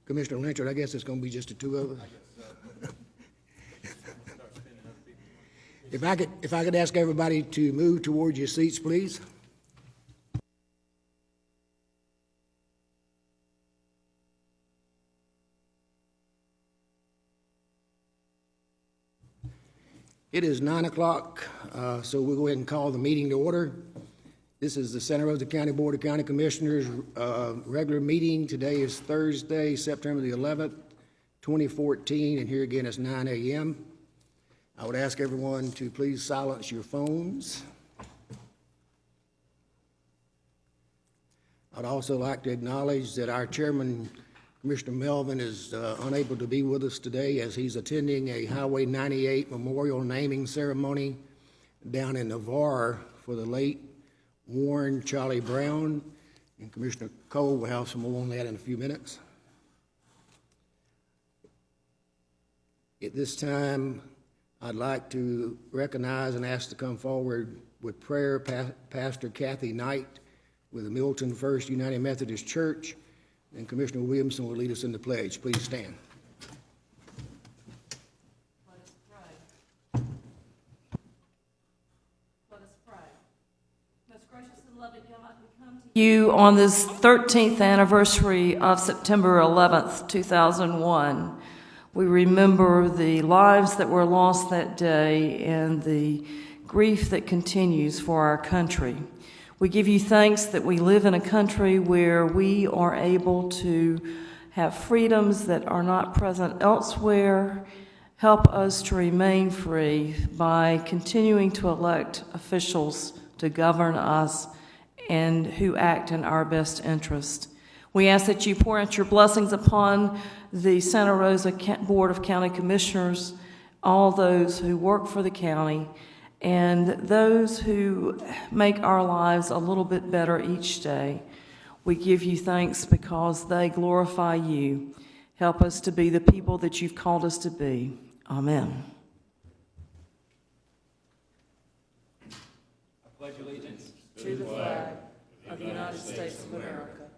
Commissioner Lynchard, I guess it's going to be just the two of us. If I could ask everybody to move towards your seats, please. It is 9 o'clock, so we'll go ahead and call the meeting to order. This is the Santa Rosa County Board of County Commissioners regular meeting. Today is Thursday, September the 11th, 2014, and here again it's 9 a.m. I would ask everyone to please silence your phones. I'd also like to acknowledge that our chairman, Commissioner Melvin, is unable to be with us today as he's attending a Highway 98 memorial naming ceremony down in Navarre for the late Warren Charlie Brown, and Commissioner Cole will have some more on that in a few minutes. At this time, I'd like to recognize and ask to come forward with prayer Pastor Kathy Knight with the Milton First United Methodist Church, and Commissioner Williamson will lead us in the pledge. Please stand. Let us pray. Let us pray. Most gracious and loving God, we come to you on this 13th anniversary of September 11th, 2001. We remember the lives that were lost that day and the grief that continues for our country. We give you thanks that we live in a country where we are able to have freedoms that are not present elsewhere. Help us to remain free by continuing to elect officials to govern us and who act in our best interest. We ask that you pour out your blessings upon the Santa Rosa Board of County Commissioners, all those who work for the county, and those who make our lives a little bit better each day. We give you thanks because they glorify you. Help us to be the people that you've called us to be. Amen. I pledge allegiance To the flag of the United States of America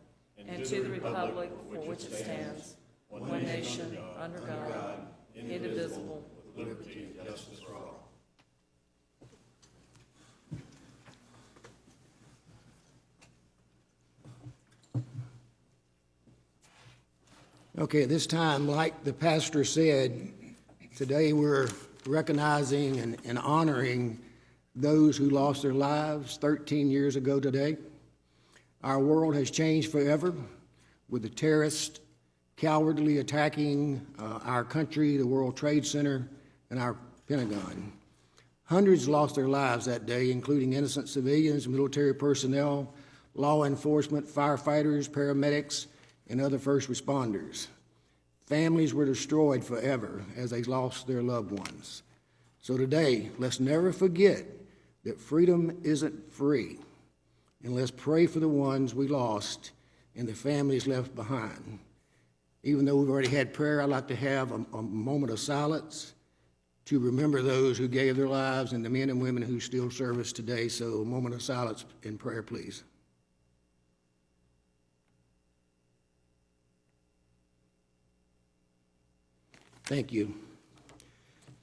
and to the republic for which it stands, one nation, under God, indivisible, with liberty and justice for all. Okay, at this time, like the pastor said, today we're recognizing and honoring those who lost their lives 13 years ago today. Our world has changed forever with the terrorists cowardly attacking our country, the World Trade Center, and our Pentagon. Hundreds lost their lives that day, including innocent civilians, military personnel, law enforcement, firefighters, paramedics, and other first responders. Families were destroyed forever as they lost their loved ones. So today, let's never forget that freedom isn't free, and let's pray for the ones we lost and the families left behind. Even though we've already had prayer, I'd like to have a moment of silence to remember those who gave their lives and the men and women who still serve us today. So a moment of silence in prayer, please. Thank you.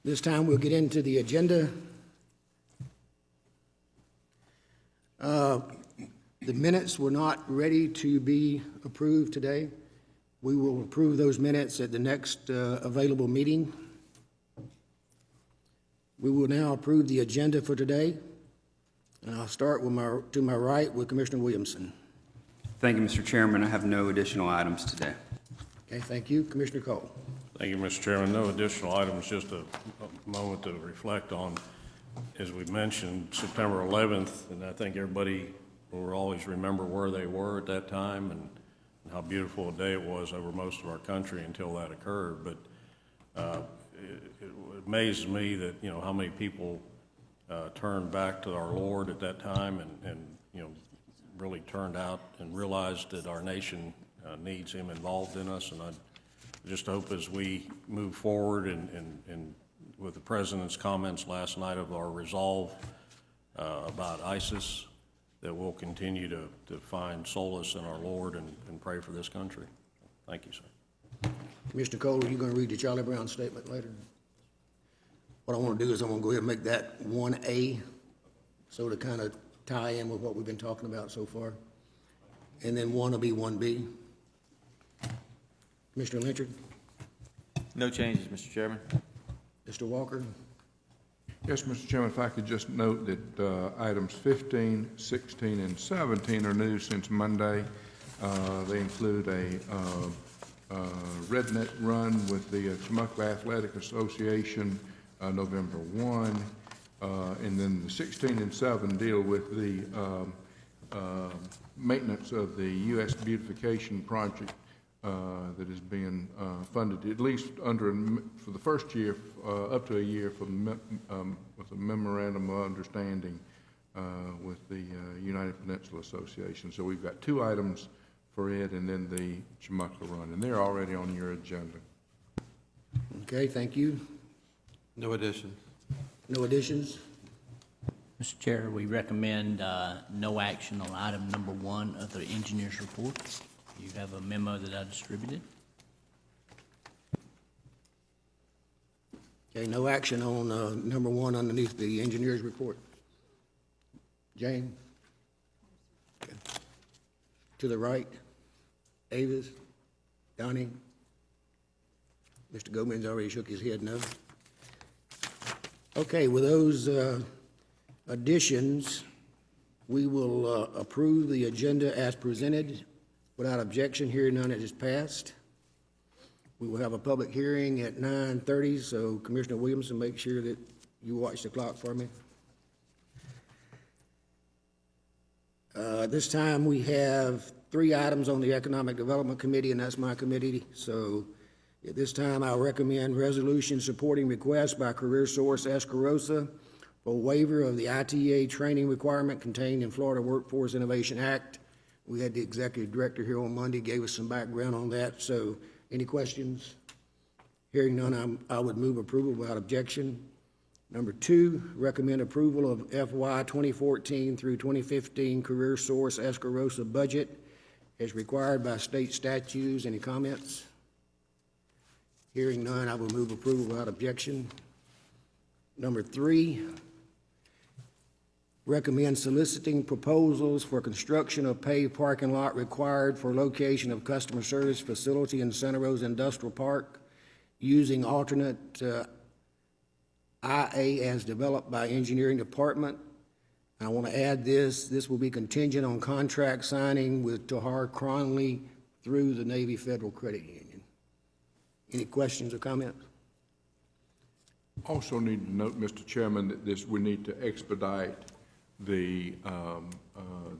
This time we'll get into the agenda. The minutes were not ready to be approved today. We will approve those minutes at the next available meeting. We will now approve the agenda for today. And I'll start with to my right with Commissioner Williamson. Thank you, Mr. Chairman. I have no additional items today. Okay, thank you. Commissioner Cole. Thank you, Mr. Chairman. No additional items, just a moment to reflect on. As we mentioned, September 11th, and I think everybody will always remember where they were at that time and how beautiful a day it was over most of our country until that occurred. But it amazes me that, how many people turned back to our Lord at that time and really turned out and realized that our nation needs Him involved in us. And I just hope as we move forward and with the President's comments last night of our resolve about ISIS, that we'll continue to find solace in our Lord and pray for this country. Thank you, sir. Mr. Cole, are you going to read the Charlie Brown statement later? What I want to do is I'm going to go ahead and make that 1A, so to kind of tie in with what we've been talking about so far. And then 1 will be 1B. Mr. Lynchard? No changes, Mr. Chairman. Mr. Walker? Yes, Mr. Chairman, if I could just note that items 15, 16, and 17 are new since Monday. They include a redneck run with the Chumuckla Athletic Association, November 1. And then the 16 and 7 deal with the maintenance of the U.S. beautification project that is being funded, at least for the first year, up to a year with a memorandum of understanding with the United Peninsula Association. So we've got 2 items for it and then the Chumuckla run, and they're already on your agenda. Okay, thank you. No additions. No additions? Mr. Chair, we recommend no action on item number 1 of the engineer's report. You have a memo that I distributed. Okay, no action on number 1 underneath the engineer's report. Jane? Okay. To the right? Avis? Donnie? Mr. Gomez already shook his head no. Okay, with those additions, we will approve the agenda as presented. Without objection, hearing none, it is passed. We will have a public hearing at 9:30, so Commissioner Williamson, make sure that you watch the clock for me. This time, we have 3 items on the Economic Development Committee, and that's my committee. So at this time, I'll recommend resolution supporting request by Career Source Rosa for waiver of the ITA training requirement contained in Florida Workforce Innovation Act. We had the executive director here on Monday, gave us some background on that. So any questions? Hearing none, I would move approval without objection. Number 2, recommend approval of FY 2014 through 2015 Career Source Rosa budget as required by state statutes. Any comments? Hearing none, I will move approval without objection. Number 3, recommend soliciting proposals for construction of paved parking lot required for location of customer service facility in Santa Rosa Industrial Park using alternate IA as developed by engineering department. I want to add this will be contingent on contract signing with Tahar Cronley through the Navy Federal Credit Union. Any questions or comments? Also need to note, Mr. Chairman, that we need to expedite the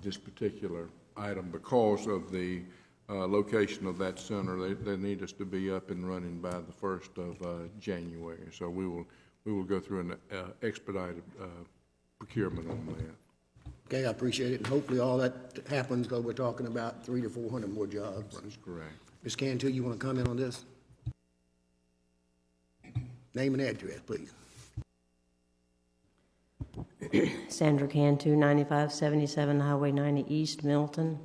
this particular item because of the location of that center. They need us to be up and running by the 1st of January. So we will go through an expedited procurement on that. Okay, I appreciate it, and hopefully all that happens because we're talking about 300 to 400 more jobs. That's correct. Ms. Cantu, you want to comment on this? Name and address, please. Sandra Cantu, 9577 Highway 90 East, Milton.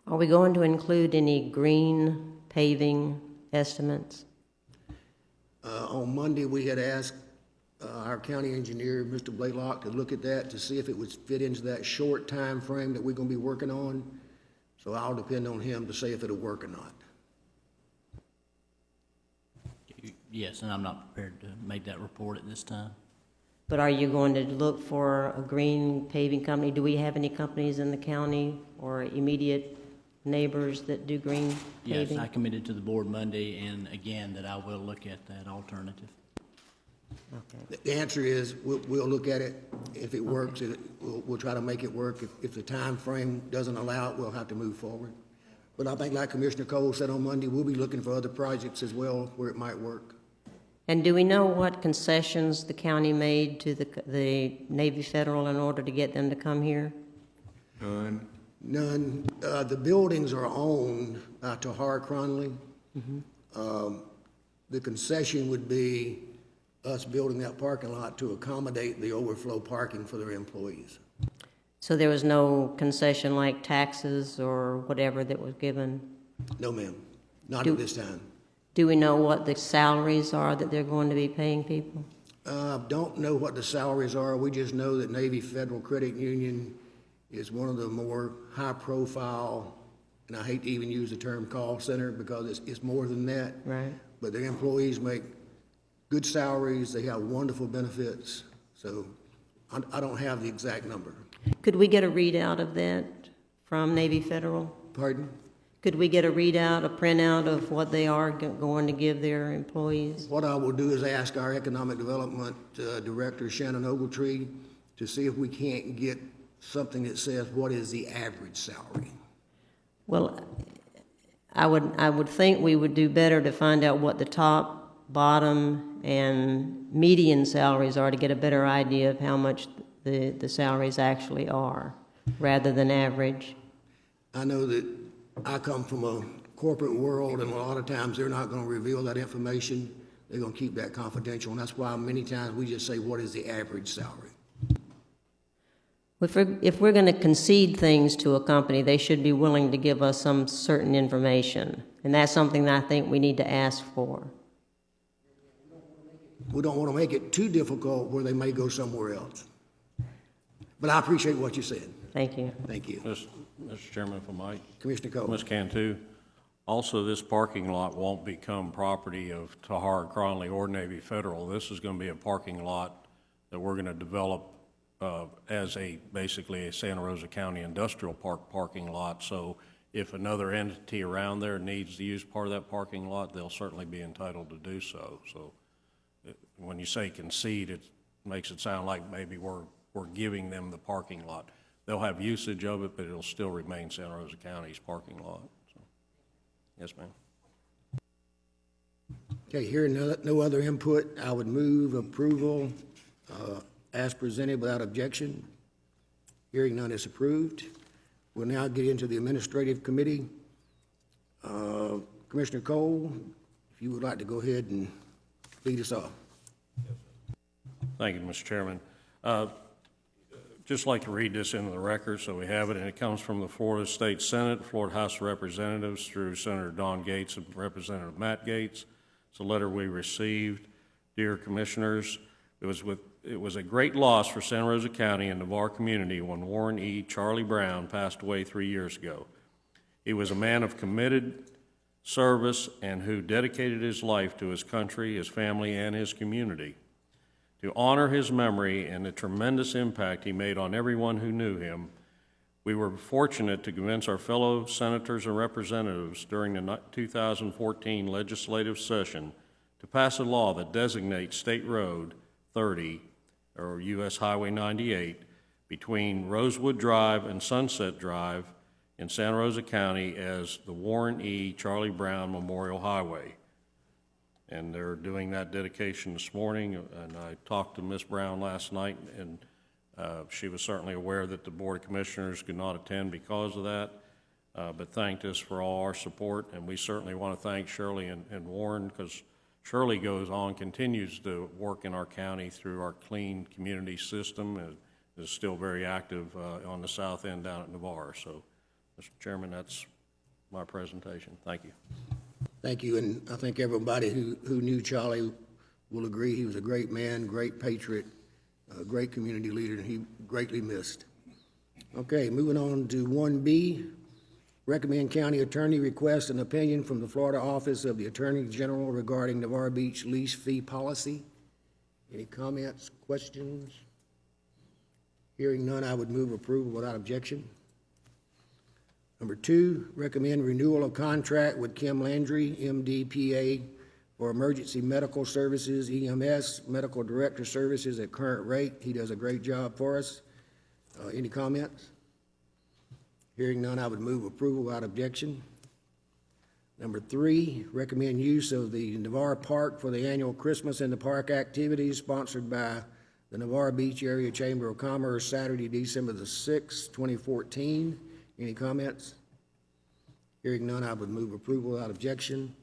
Are we going to include any green paving estimates? On Monday, we had asked our county engineer, Mr. Blaylock, to look at that to see if it would fit into that short time frame that we're going to be working on. So I'll depend on him to say if it'll work or not. Yes, and I'm not prepared to make that report at this time. But are you going to look for a green paving company? Do we have any companies in the county or immediate neighbors that do green Yes, paving? I committed to the board Monday, and again, that I will look at that alternative. Okay. The answer is we'll look at it. If it works, we'll try to make it work. If the time frame doesn't allow it, we'll have to move forward. But I think like Commissioner Cole said on Monday, we'll be looking for other projects as well where it might work. And do we know what concessions the county made to the Navy Federal in order to get them to come here? None. None. The buildings are owned by Tahar Cronley. The concession would be us building that parking lot to accommodate the overflow parking for their employees. So there was no concession like taxes or whatever that was given? No, ma'am. Not at this time. Do we know what the salaries are that they're going to be paying people? Don't know what the salaries are. We just know that Navy Federal Credit Union is one of the more high-profile, and I hate to even use the term call center because it's more than that. Right. But their employees make good salaries. They have wonderful benefits. So I don't have the exact number. Could we get a readout of that from Navy Federal? Pardon? Could we get a readout, a printout of what they are going to give their employees? What I will do is ask our Economic Development Director, Shannon Ogletree, to see if we can't get something that says what is the average salary. Well, I would think we would do better to find out what the top, bottom, and median salaries are to get a better idea of how much the salaries actually are, rather than average. I know that I come from a corporate world, and a lot of times they're not going to reveal that information. They're going to keep that confidential, and that's why many times we just say, what is the average salary? If we're going to concede things to a company, they should be willing to give us some certain information, and that's something that I think we need to ask for. We don't want to make it too difficult where they may go somewhere else. But I appreciate what you said. Thank you. Thank you. Mr. Chairman, if I might. Commissioner Cole. Ms. Cantu, also, this parking lot won't become property of Tahar, Cronley, or Navy Federal. This is going to be a parking lot that we're going to develop as basically a Santa Rosa County Industrial Park parking lot. So if another entity around there needs to use part of that parking lot, they'll certainly be entitled to do so. So when you say concede, it makes it sound like maybe we're giving them the parking lot. They'll have usage of it, but it'll still remain Santa Rosa County's parking lot. So, yes, ma'am. Okay, hearing no other input, I would move approval as presented without objection. Hearing none is approved. We'll now get into the Administrative Committee. Commissioner Cole, if you would like to go ahead and lead us off. Thank you, Mr. Chairman. Just like to read this into the record so we have it, and it comes from the Florida State Senate, Florida House of Representatives, through Senator Don Gates and Representative Matt Gates. It's a letter we received. Dear Commissioners, it was a great loss for Santa Rosa County and the Navarre community when Warren E. Charlie Brown passed away 3 years ago. He was a man of committed service and who dedicated his life to his country, his family, and his community. To honor his memory and the tremendous impact he made on everyone who knew him, we were fortunate to convince our fellow senators and representatives during the 2014 legislative session to pass a law that designates State Road 30, or U.S. Highway 98, between Rosewood Drive and Sunset Drive in Santa Rosa County as the Warren E. Charlie Brown Memorial Highway. And they're doing that dedication this morning, and I talked to Ms. Brown last night, and she was certainly aware that the Board of Commissioners could not attend because of that, but thanked us for all our support, and we certainly want to thank Shirley and Warren, because Shirley continues to work in our county through our clean community system, and is still very active on the south end down at Navarre. So, Mr. Chairman, that's my presentation. Thank you. Thank you, and I think everybody who knew Charlie will agree he was a great man, great patriot, a great community leader, and he greatly missed. Okay, moving on to 1B, recommend county attorney request an opinion from the Florida Office of the Attorney General regarding Navarre Beach lease fee policy. Any comments, questions? Hearing none, I would move approval without objection. Number 2, recommend renewal of contract with Kim Landry, MD, PA, for emergency medical services, EMS, medical director services at current rate. He does a great job for us. Any comments? Hearing none, I would move approval without objection. Number 3, recommend use of the Navarre Park for the annual Christmas in the Park activities sponsored by the Navarre Beach Area Chamber of Commerce, Saturday, December the 6th, 2014. Any comments? Hearing none, I would move approval without objection.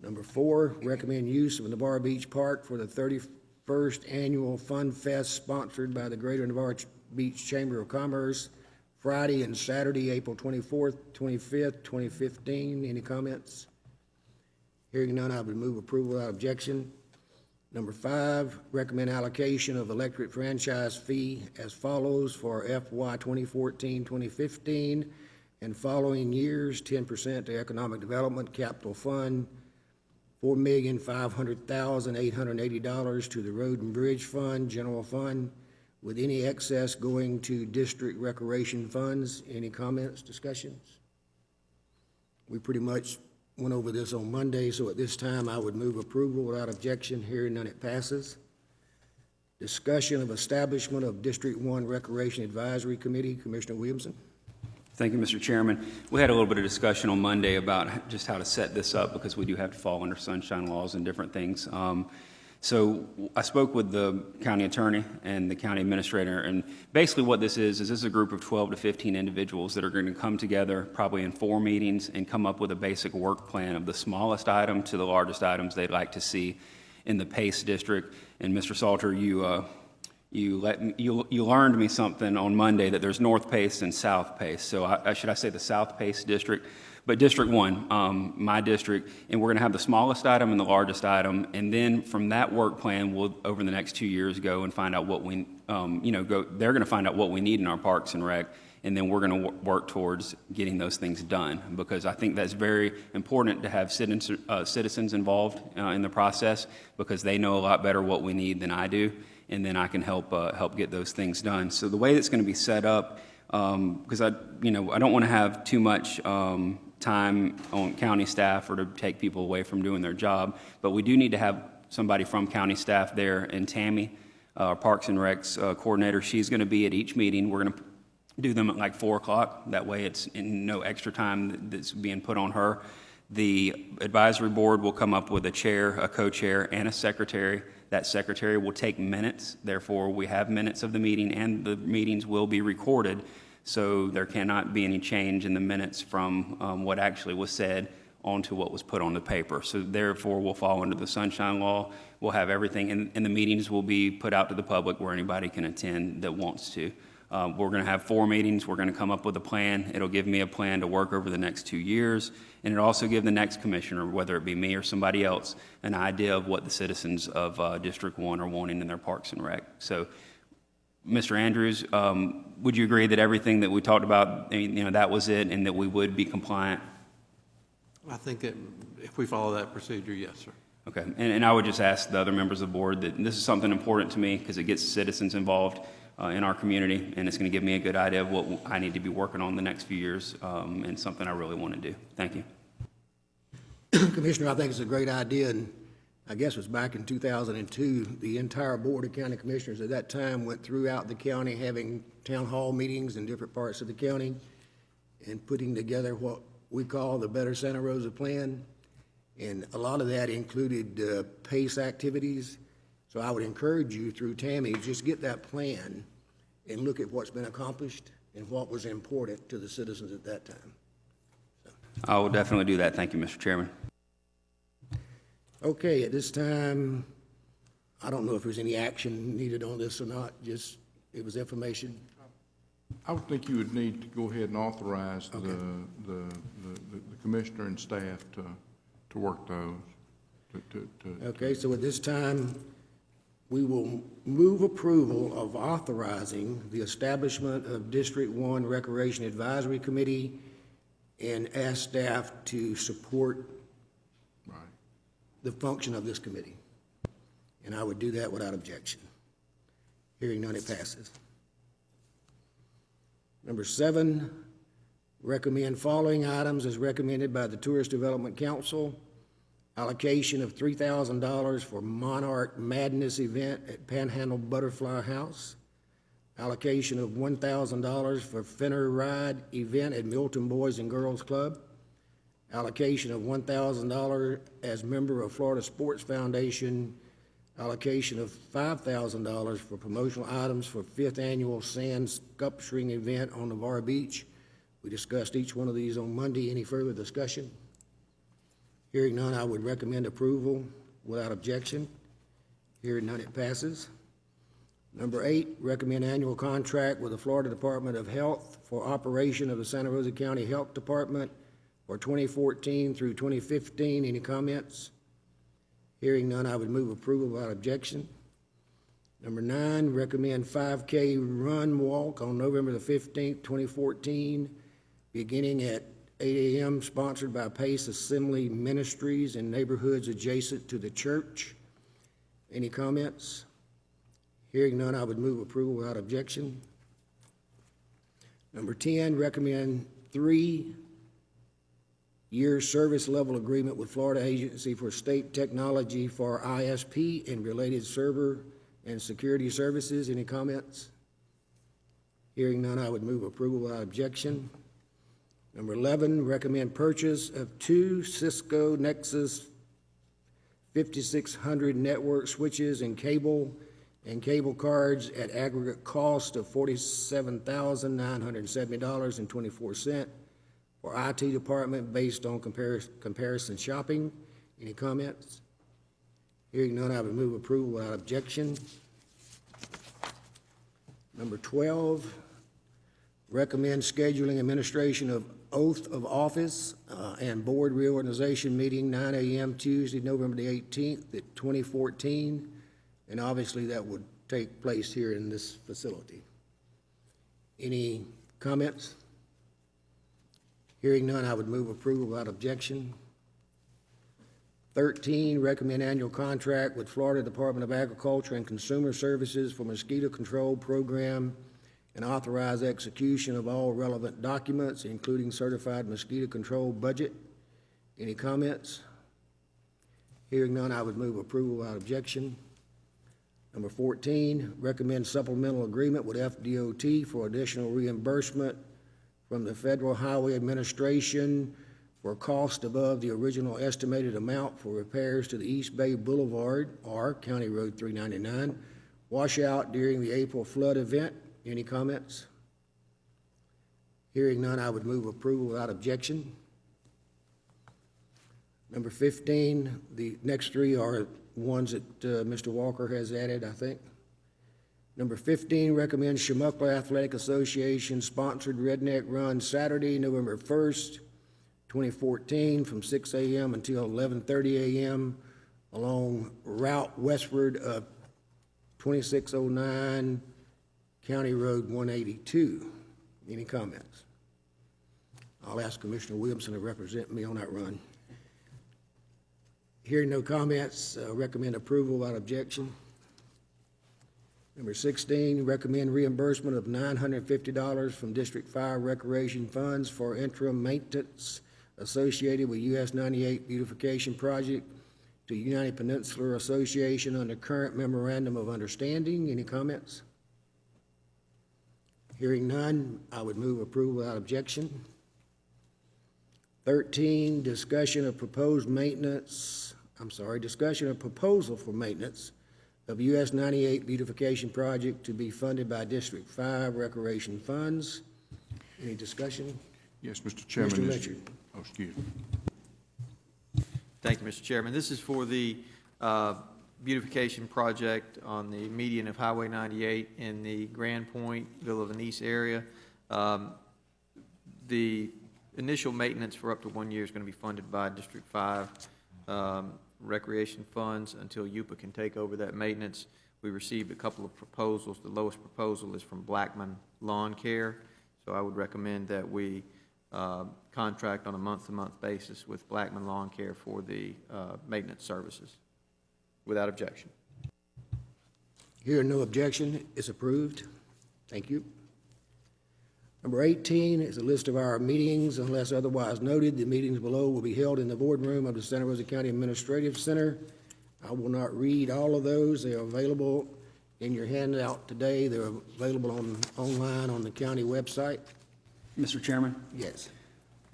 Number 4, recommend use of Navarre Beach Park for the 31st Annual Fun Fest sponsored by the Greater Navarre Beach Chamber of Commerce, Friday and Saturday, April 24th, 25th, 2015. Any comments? Hearing none, I would move approval without objection. Number 5, recommend allocation of electric franchise fee as follows for FY 2014-2015 and following years: 10% to Economic Development Capital Fund, $4,500,880 to the Road and Bridge Fund, General Fund, with any excess going to District Recreation Funds. Any comments, discussions? We pretty much went over this on Monday, so at this time, I would move approval without objection. Hearing none, it passes. Discussion of establishment of District 1 Recreation Advisory Committee. Commissioner Williamson. Thank you, Mr. Chairman. We had a little bit of discussion on Monday about just how to set this up because we do have to fall under sunshine laws and different things. So I spoke with the county attorney and the county administrator, and basically what this is a group of 12 to 15 individuals that are going to come together probably in 4 meetings and come up with a basic work plan of the smallest item to the largest items they'd like to see in the PACE district. And Mr. Salter, you learned me something on Monday, that there's North Pace and South Pace. So should I say the South Pace district? But District 1, my district, and we're going to have the smallest item and the largest item, and then from that work plan, we'll, over the next 2 years, go and find out what we, they're going to find out what we need in our parks and rec, and then we're going to work towards getting those things done, because I think that's very important to have citizens involved in the process, because they know a lot better what we need than I do, and then I can help get those things done. So the way it's going to be set up, because I don't want to have too much time on county staff or to take people away from doing their job, but we do need to have somebody from county staff there. And Tammy, our Parks and Recs coordinator, she's going to be at each meeting. We're going to do them at like 4 o'clock. That way it's no extra time that's being put on her. The advisory board will come up with a chair, a co-chair, and a secretary. That secretary will take minutes. Therefore, we have minutes of the meeting, and the meetings will be recorded. So there cannot be any change in the minutes from what actually was said onto what was put on the paper. So therefore, we'll fall under the sunshine law. We'll have everything, and the meetings will be put out to the public where anybody can attend that wants to. We're going to have 4 meetings. We're going to come up with a plan. It'll give me a plan to work over the next 2 years, and it'll also give the next commissioner, whether it be me or somebody else, an idea of what the citizens of District 1 are wanting in their parks and rec. So, Mr. Andrews, would you agree that everything that we talked about, that was it, and that we would be compliant? I think that if we follow that procedure, yes, sir. Okay, and I would just ask the other members of the board that this is something important to me because it gets citizens involved in our community, and it's going to give me a good idea of what I need to be working on the next few years, and something I really want to do. Thank you. Commissioner, I think it's a great idea, and I guess it was back in 2002, the entire Board of County Commissioners at that time went throughout the county having town hall meetings in different parts of the county and putting together what we call the Better Santa Rosa Plan. And a lot of that included PACE activities. So I would encourage you through Tammy, just get that plan and look at what's been accomplished and what was important to the citizens at that time. I will definitely do that. Thank you, Mr. Chairman. Okay, at this time, I don't know if there's any action needed on this or not, just it was information. I would think you would need to go ahead and authorize Okay. the commissioner and staff to work those. Okay, so at this time, we will move approval of authorizing the establishment of District 1 Recreation Advisory Committee and ask staff to support Right. the function of this committee. And I would do that without objection. Hearing none, it passes. Number 7, recommend following items as recommended by the Tourist Development Council. Allocation of $3,000 for Monarch Madness event at Panhandle Butterfly House. Allocation of $1,000 for Finner Ride event at Milton Boys and Girls Club. Allocation of $1,000 as member of Florida Sports Foundation. Allocation of $5,000 for promotional items for 5th Annual Sand Sculpturing event on Navarre Beach. We discussed each one of these on Monday. Any further discussion? Hearing none, I would recommend approval without objection. Hearing none, it passes. Number 8, recommend annual contract with the Florida Department of Health for operation of the Santa Rosa County Health Department for 2014 through 2015. Any comments? Hearing none, I would move approval without objection. Number 9, recommend 5K run walk on November the 15th, 2014, beginning at 8 a.m., sponsored by Pace Assembly Ministries in neighborhoods adjacent to the church. Any comments? Hearing none, I would move approval without objection. Number 10, recommend 3-year service level agreement with Florida Agency for State Technology for ISP and related server and security services. Any comments? Hearing none, I would move approval without objection. Number 11, recommend purchase of 2 Cisco Nexus 5600 network switches and cable cards at aggregate cost of $47,970.24 for IT department based on comparison shopping. Any comments? Hearing none, I would move approval without objection. Number 12, recommend scheduling administration of oath of office and board reorganization meeting 9 a.m. Tuesday, November the 18th at 2014. And obviously that would take place here in this facility. Any comments? Hearing none, I would move approval without objection. 13, recommend annual contract with Florida Department of Agriculture and Consumer Services for mosquito control program and authorize execution of all relevant documents, including certified mosquito control budget. Any comments? Hearing none, I would move approval without objection. Number 14, recommend supplemental agreement with FDOT for additional reimbursement from the Federal Highway Administration for cost above the original estimated amount for repairs to the East Bay Boulevard, or County Road 399, washout during the April flood event. Any comments? Hearing none, I would move approval without objection. Number 15, the next 3 are ones that Mr. Walker has added, I think. Number 15, recommends Shamuckla Athletic Association sponsored Redneck Run Saturday, November 1st, 2014, from 6 a.m. until 11:30 a.m. along route westward of 2609 County Road 182. Any comments? I'll ask Commissioner Williamson to represent me on that run. Hearing no comments, recommend approval without objection. Number 16, recommend reimbursement of $950 from District 5 Recreation Funds for interim maintenance associated with US 98 beautification project to United Peninsular Association under current memorandum of understanding. Any comments? Hearing none, I would move approval without objection. 13, discussion of proposal for maintenance of US 98 beautification project to be funded by District 5 Recreation Funds. Any discussion? Yes, Mr. Chairman. Mr. Richard. Oh, excuse me. Thank you, Mr. Chairman. This is for the beautification project on the median of Highway 98 in the Grand Point, Villa Venice area. The initial maintenance for up to 1 year is going to be funded by District 5 recreation funds until UPA can take over that maintenance. We received a couple of proposals. The lowest proposal is from Blackman Lawn Care. So I would recommend that we contract on a month-to-month basis with Blackman Lawn Care for the maintenance services without objection. Hearing no objection, it's approved. Thank you. Number 18 is a list of our meetings. Unless otherwise noted, the meetings below will be held in the boardroom of the Santa Rosa County Administrative Center. I will not read all of those. They are available in your handout today. They're available online on the county website. Mr. Chairman? Yes.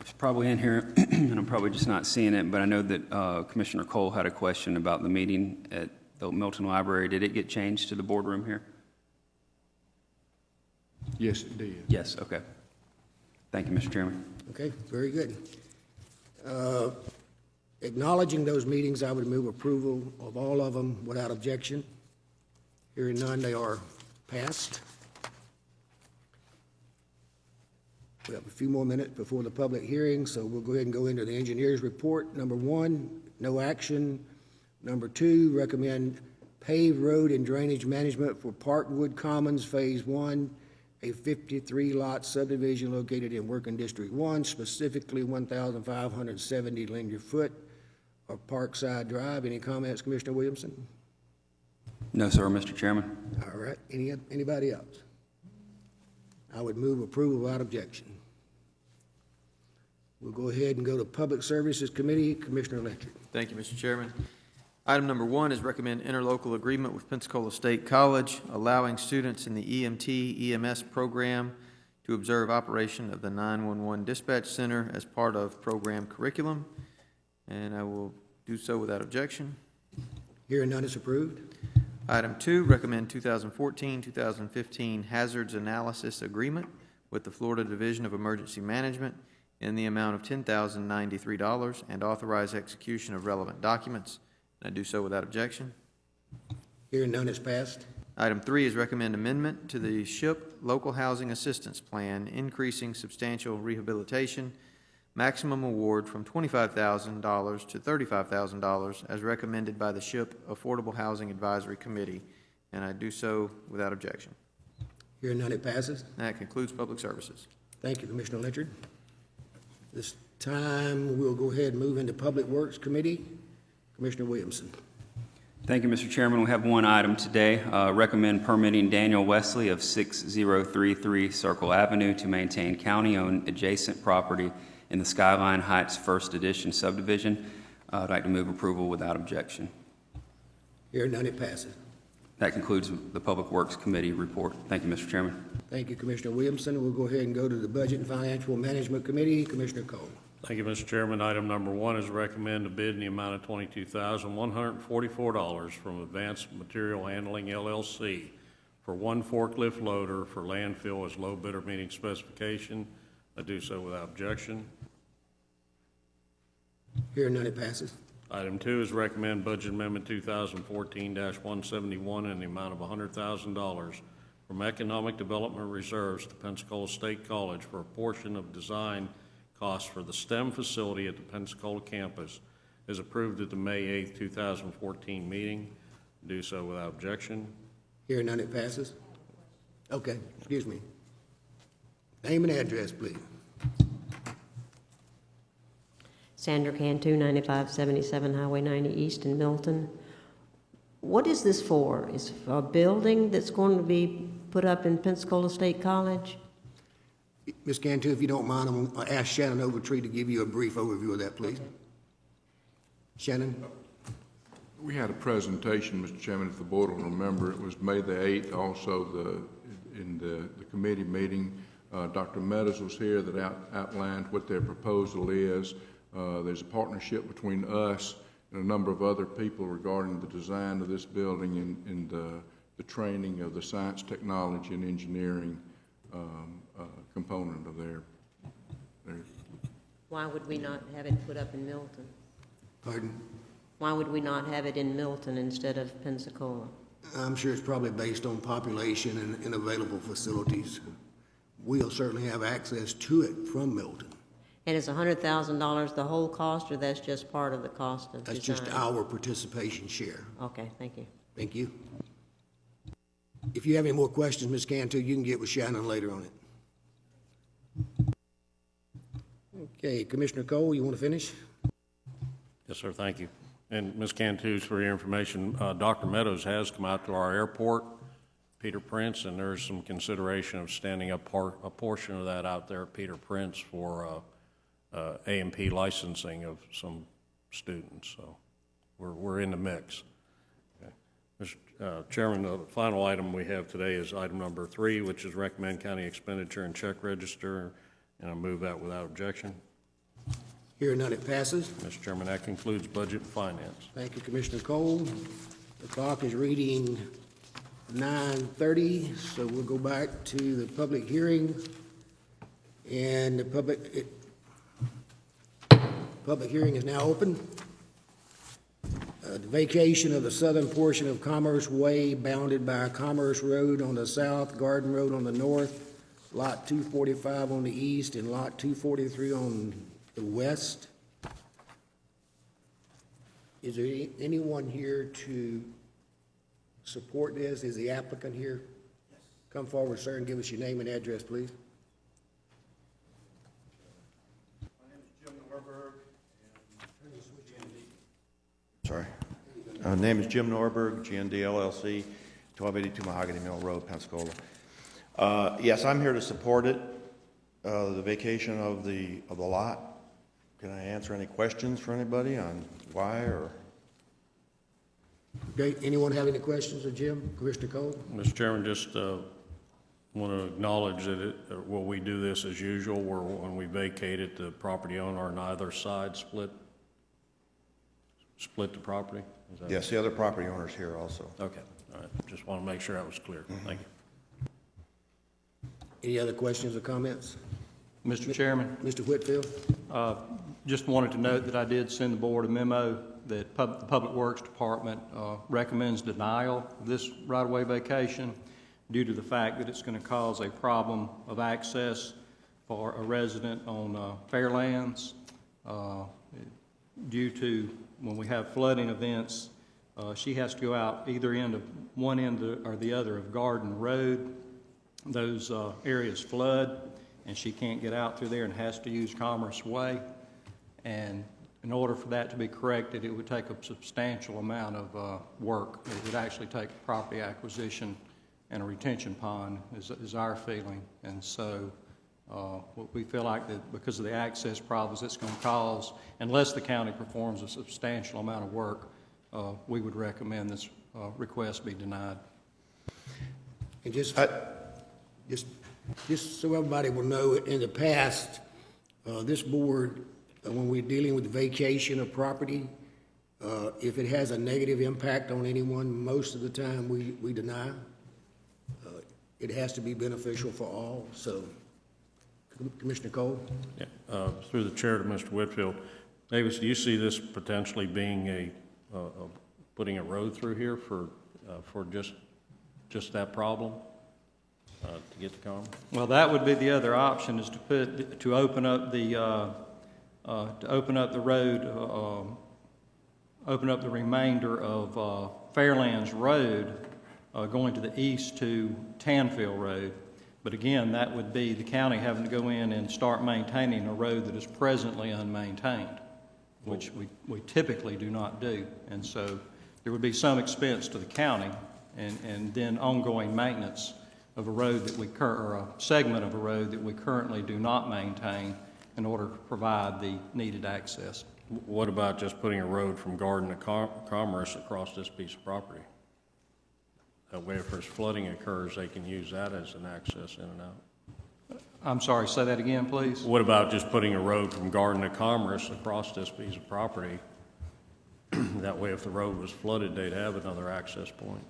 It's probably in here, and I'm probably just not seeing it, but I know that Commissioner Cole had a question about the meeting at the Milton Library. Did it get changed to the boardroom here? Yes, it did. Yes, okay. Thank you, Mr. Chairman. Okay, very good. Acknowledging those meetings, I would move approval of all of them without objection. Hearing none, they are passed. We have a few more minutes before the public hearing, so we'll go ahead and go into the engineer's report. Number 1, no action. Number 2, recommend paved road and drainage management for Parkwood Commons Phase 1, a 53-lot subdivision located in Working District 1, specifically 1,570 linear foot of Parkside Drive. Any comments, Commissioner Williamson? No, sir, Mr. Chairman. All right, anybody else? I would move approval without objection. We'll go ahead and go to Public Services Committee. Commissioner Lynchard. Thank you, Mr. Chairman. Item number 1 is recommend interlocal agreement with Pensacola State College, allowing students in the EMT EMS program to observe operation of the 911 dispatch center as part of program curriculum, and I will do so without objection. Hearing none is approved. Item 2, recommend 2014-2015 hazards analysis agreement with the Florida Division of Emergency Management in the amount of $10,093 and authorize execution of relevant documents. I do so without objection. Hearing none is passed. Item 3 is recommend amendment to the SHIP Local Housing Assistance Plan, increasing substantial rehabilitation, maximum award from $25,000 to $35,000 as recommended by the SHIP Affordable Housing Advisory Committee, and I do so without objection. Hearing none, it passes. That concludes public services. Thank you, Commissioner Lynchard. This time, we'll go ahead and move into Public Works Committee. Commissioner Williamson. Thank you, Mr. Chairman. We have one item today. Recommend permitting Daniel Wesley of 6033 Circle Avenue to maintain county-owned adjacent property in the Skyline Heights First Edition subdivision. I'd like to move approval without objection. Hearing none, it passes. That concludes the Public Works Committee report. Thank you, Mr. Chairman. Thank you, Commissioner Williamson. We'll go ahead and go to the Budget and Financial Management Committee. Commissioner Cole. Thank you, Mr. Chairman. Item number 1 is recommend a bid in the amount of $22,144 from Advanced Material Handling LLC for one forklift loader for landfill as low bidder meeting specification. I do so without objection. Hearing none, it passes. Item 2 is recommend budget amendment 2014-171 in the amount of $100,000 from Economic Development Reserves to Pensacola State College for a portion of design costs for the STEM facility at the Pensacola campus is approved at the May 8, 2014 meeting. Do so without objection. Hearing none, it passes. Okay, excuse me. Name and address, please. Sandra Cantu, 9577 Highway 90 East in Milton. What is this for? Is it for a building that's going to be put up in Pensacola State College? Ms. Cantu, if you don't mind, I'm going to ask Shannon Overtree to give you a brief overview of that, please. Okay. Shannon? We had a presentation, Mr. Chairman, if the board will remember. It was May the 8th, also in the committee meeting. Dr. Meadows was here that outlined what their proposal is. There's a partnership between us and a number of other people regarding the design of this building and the training of the science, technology, and engineering component of their. Why would we not have it put up in Milton? Pardon? Why would we not have it in Milton instead of Pensacola? I'm sure it's probably based on population and available facilities. We'll certainly have access to it from Milton. And is $100,000 the whole cost, or that's just part of the cost of That's design? just our participation share. Okay, thank you. Thank you. If you have any more questions, Ms. Cantu, you can get with Shannon later on it. Okay, Commissioner Cole, you want to finish? Yes, sir. Thank you. And Ms. Cantus, for your information, Dr. Meadows has come out to our airport, Peter Prince, and there's some consideration of standing up a portion of that out there at Peter Prince for A&P licensing of some students. So we're in the mix. Okay. Mr. Chairman, the final item we have today is item number 3, which is recommend county expenditure and check register, and I move that without objection. Hearing none, it passes. Mr. Chairman, that concludes budget and finance. Thank you, Commissioner Cole. The clock is reading 9:30, so we'll go back to the public hearing. And the public hearing is now open. The vacation of the southern portion of Commerce Way bounded by Commerce Road on the south, Garden Road on the north, Lot 245 on the east and Lot 243 on the west. Is there anyone here to support this? Is the applicant here? Come forward, sir, and give us your name and address, please. Sorry. Name is Jim Norberg, GND LLC, 1282 Mahogany Mill Road, Pensacola. Yes, I'm here to support it, the vacation of the lot. Can I answer any questions for anybody on why or? Okay, anyone have any questions of Jim? Commissioner Cole? Mr. Chairman, just want to acknowledge that will we do this as usual, where when we vacate it, the property owner on either side split the property? Is that- Yes, the other property owner's here also. Okay, all right. Just want to make sure that was clear. Thank you. Any other questions or comments? Mr. Chairman, Mr. Whitfield? just wanted to note that I did send the board a memo that the Public Works Department recommends denial of this right-of-way vacation due to the fact that it's going to cause a problem of access for a resident on Fairlands. Due to when we have flooding events, she has to go out either end of one end or the other of Garden Road. Those areas flood, and she can't get out through there and has to use Commerce Way. And in order for that to be corrected, it would take a substantial amount of work. It would actually take property acquisition and a retention pond, is our feeling. And so we feel like that because of the access problems it's going to cause, unless the county performs a substantial amount of work, we would recommend this request be denied. And just so everybody will know, in the past, this board, when we're dealing with vacation of property, if it has a negative impact on anyone, most of the time we deny. It has to be beneficial for all. So, Commissioner Cole? Yeah, through the chair to Mr. Whitfield. Davis, do you see this potentially being putting a road through here for just that problem? To get the commerce? Well, that would be the other option, is to open up the road, open up the remainder of Fairlands Road going to the east to Tanfield Road. But again, that would be the county having to go in and start maintaining a road that is presently unmaintained, which we typically do not do. And so there would be some expense to the county and then ongoing maintenance of a road that or a segment of a road that we currently do not maintain in order to provide the needed access. What about just putting a road from Garden to Commerce across this piece of property? That way, if there's flooding occurs, they can use that as an access in and out. I'm sorry, say that again, please. What about just putting a road from Garden to Commerce across this piece of property? That way, if the road was flooded, they'd have another access point.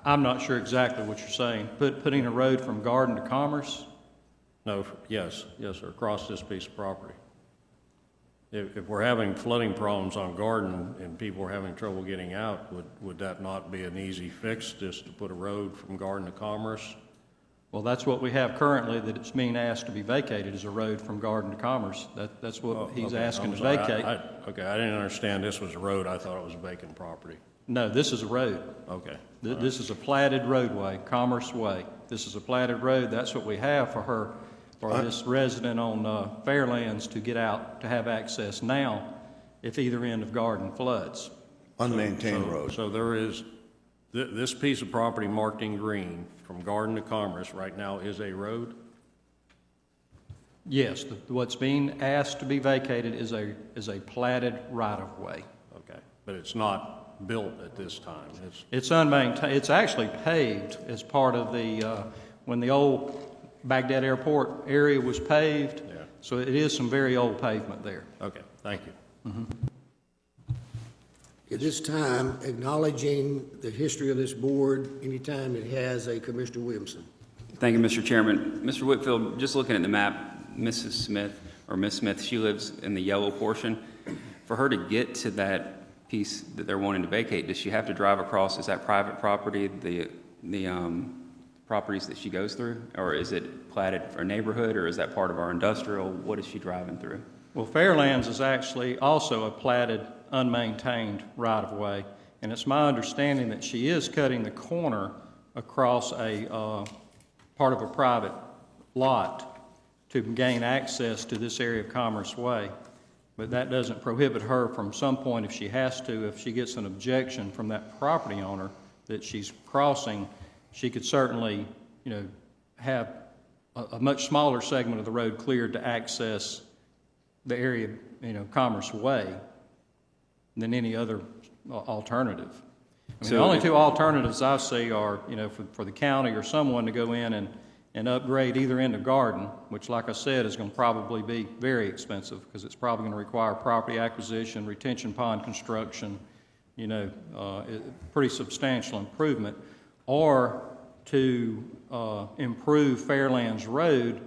I'm not sure exactly what you're saying. Putting a road from Garden to Commerce? No, yes, sir, across this piece of property. If we're having flooding problems on Garden and people are having trouble getting out, would that not be an easy fix, just to put a road from Garden to Commerce? Well, that's what we have currently, that it's being asked to be vacated, is a road from Garden to Commerce. That's what he's asking to vacate. Okay, I didn't understand this was a road. I thought it was a vacant property. No, this is a road. Okay. This is a platted roadway, Commerce Way. This is a platted road. That's what we have for this resident on Fairlands to get out, to have access now if either end of Garden floods. Unmaintained road. So there is, this piece of property marked in green from Garden to Commerce right now is a road? Yes, what's being asked to be vacated is a platted right-of-way. Okay, but it's not built at this time. It's unmaintained. It's actually paved as part of when the old Baghdad Airport area was paved. Yeah. So it is some very old pavement there. Okay, thank you. Mm-hmm. At this time, acknowledging the history of this board, anytime it has a Commissioner Williamson. Thank you, Mr. Chairman. Mr. Whitfield, just looking at the map, Mrs. Smith, or Miss Smith, she lives in the yellow portion. For her to get to that piece that they're wanting to vacate, does she have to drive across, is that private property, the properties that she goes through? Or is it platted for a neighborhood, or is that part of our industrial? What is she driving through? Well, Fairlands is actually also a platted, unmaintained right-of-way, and it's my understanding that she is cutting the corner across a part of a private lot to gain access to this area of Commerce Way. But that doesn't prohibit her from some point, if she has to, if she gets an objection from that property owner that she's crossing, she could certainly, have a much smaller segment of the road cleared to access the area, Commerce Way than any other alternative. I mean, the only two alternatives I see are, for the county or someone to go in and upgrade either end of Garden, which, like I said, is going to probably be very expensive because it's probably going to require property acquisition, retention pond construction, pretty substantial improvement, or to improve Fairlands Road